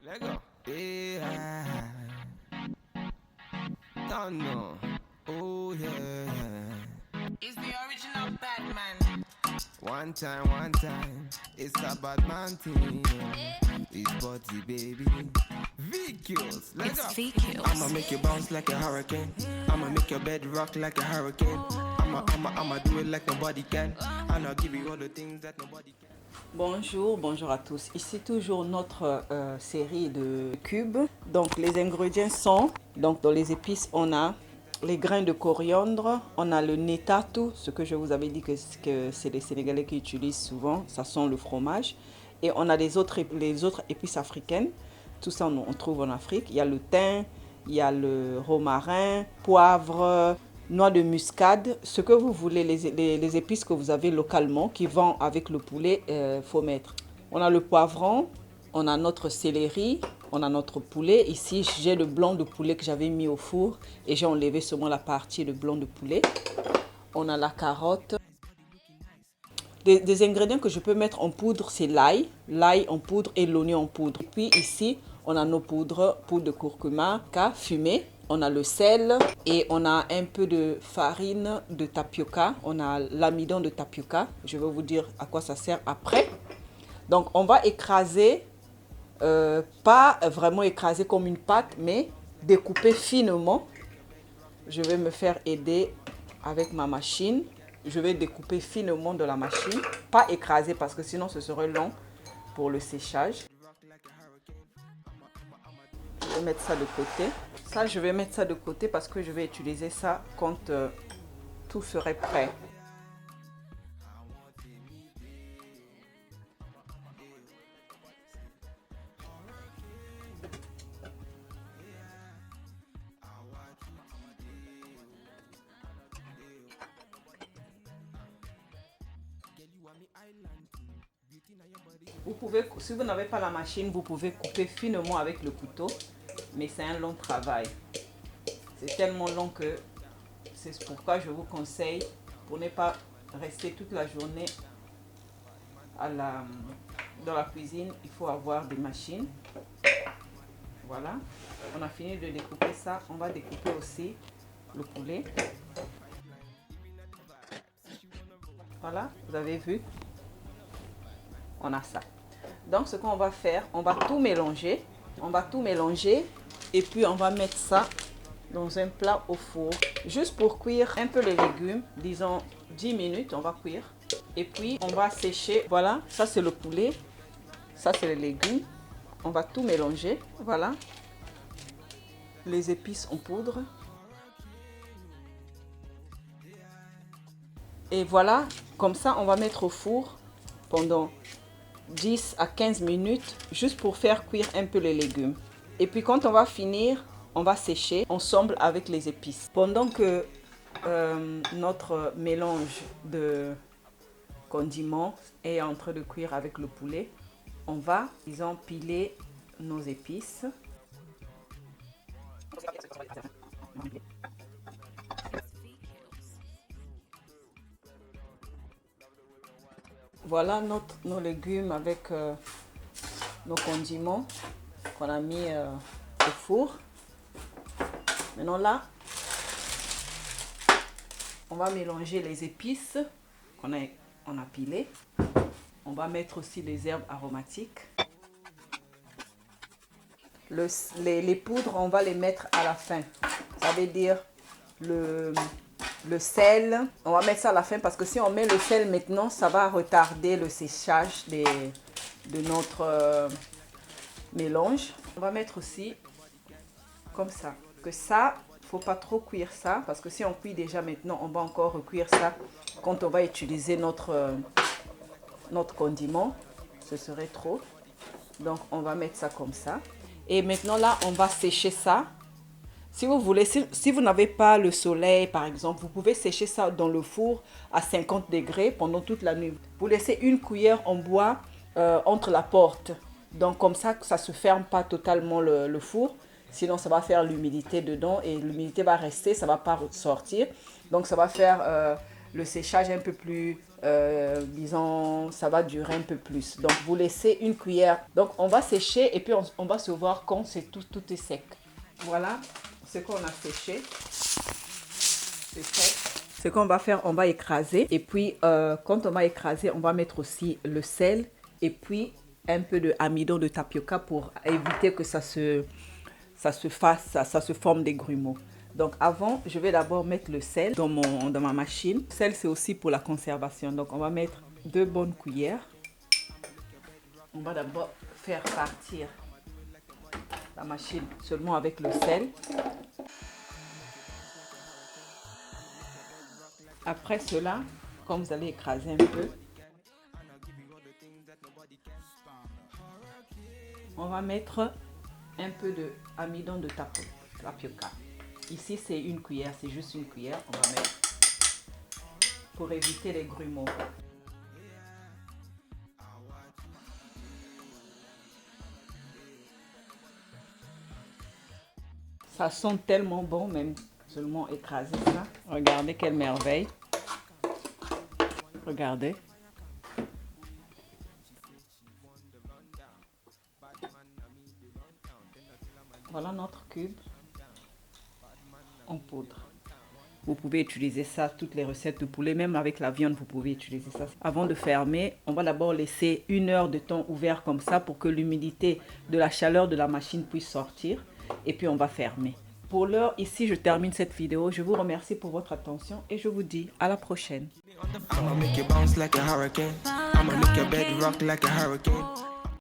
Let go. Yeah. Don't know. Oh yeah. It's the original Batman. One time. It's a bad man thing. It's body baby. VQs. Let's go. I'ma make you bounce like a hurricane. I'ma make your bed rock like a hurricane. I'ma do it like nobody can. And I'll give you all the things that nobody can. Bonjour à tous. Ici toujours notre série de cubes. Donc les ingrédients sont, donc dans les épices on a les grains de coriandre, on a le netatu, ce que je vous avais dit que c'est les Sénégalais qui utilisent souvent, ça sent le fromage. Et on a les autres épices africaines, tout ça on trouve en Afrique. Il y a le thym, il y a le romarin, poivre, noix de muscade, ce que vous voulez, les épices que vous avez localement qui vont avec le poulet, faut mettre. On a le poivron, on a notre céleri, on a notre poulet. Ici, j'ai le blanc de poulet que j'avais mis au four et j'ai enlevé seulement la partie de blanc de poulet. On a la carotte. Des ingrédients que je peux mettre en poudre, c'est l'ail en poudre et l'oignon en poudre. Et puis ici, on a nos poudres, poudre de curcuma, fumée. On a le sel et on a un peu de farine de tapioca. On a l'amidon de tapioca. Je vais vous dire à quoi ça sert après. Donc, on va écraser, pas vraiment écraser comme une pâte, mais découper finement. Je vais me faire aider avec ma machine. Je vais découper finement de la machine. Pas écraser parce que sinon ce serait long pour le séchage. Je vais mettre ça de côté. Ça, je vais mettre ça de côté parce que je vais utiliser ça quand tout serait prêt. Vous pouvez, si vous n'avez pas la machine, vous pouvez couper finement avec le couteau, mais c'est un long travail. C'est tellement long que c'est pourquoi je vous conseille, pour ne pas rester toute la journée dans la cuisine, il faut avoir des machines. Voilà, on a fini de découper ça. On va découper aussi le poulet. Voilà, vous avez vu, on a ça. Donc ce qu'on va faire, on va tout mélanger. On va tout mélanger et puis on va mettre ça dans un plat au four. Juste pour cuire un peu les légumes, disons 10 minutes, on va cuire. Et puis on va sécher. Voilà, ça c'est le poulet, ça c'est les légumes. On va tout mélanger. Voilà, les épices en poudre. Et voilà, comme ça on va mettre au four pendant 10 à 15 minutes, juste pour faire cuire un peu les légumes. Et puis quand on va finir, on va sécher ensemble avec les épices. Pendant que notre mélange de condiments est en train de cuire avec le poulet, on va, disons, piler nos épices. Voilà nos légumes avec nos condiments qu'on a mis au four. Maintenant là, on va mélanger les épices qu'on a pilées. On va mettre aussi les herbes aromatiques. Les poudres, on va les mettre à la fin. Ça veut dire le sel, on va mettre ça à la fin parce que si on met le sel maintenant, ça va retarder le séchage de notre mélange. On va mettre aussi comme ça. Que ça, il ne faut pas trop cuire ça parce que si on cuit déjà maintenant, on va encore recuire ça quand on va utiliser notre condiment. Ce serait trop. Donc on va mettre ça comme ça. Et maintenant là, on va sécher ça. Si vous voulez, si vous n'avez pas le soleil, par exemple, vous pouvez sécher ça dans le four à 50 degrés pendant toute la nuit. Vous laissez une cuillère en bois entre la porte. Donc, comme ça ne se ferme pas totalement le four. Sinon, ça va faire l'humidité dedans et l'humidité va rester, ça ne va pas sortir. Donc, ça va faire le séchage un peu plus disons, ça va durer un peu plus. Donc, vous laissez une cuillère. Donc, on va sécher et puis on va se voir quand tout est sec. Voilà ce qu'on a séché. C'est sec. Ce qu'on va faire, on va écraser. Et puis, quand on va écraser, on va mettre aussi le sel et puis un peu d'amidon de tapioca pour éviter que ça se forme des grumeaux. Donc avant, je vais d'abord mettre le sel dans ma machine. Le sel, c'est aussi pour la conservation. Donc on va mettre 2 bonnes cuillères. On va d'abord faire partir la machine seulement avec le sel. Après cela, quand vous allez écraser un peu, on va mettre un peu d'amidon de tapioca. Ici, c'est une cuillère, c'est juste une cuillère. On va mettre pour éviter les grumeaux. Ça sent tellement bon, même seulement écraser ça. Regardez quelle merveille. Regardez. Voilà notre cube en poudre. Vous pouvez utiliser ça, toutes les recettes de poulet, même avec la viande, vous pouvez utiliser ça. Avant de fermer, on va d'abord laisser 1 heure de temps ouvert comme ça pour que l'humidité de la chaleur de la machine puisse sortir. Et puis on va fermer. Pour l'heure, ici, je termine cette vidéo. Je vous remercie pour votre attention et je vous dis à la prochaine.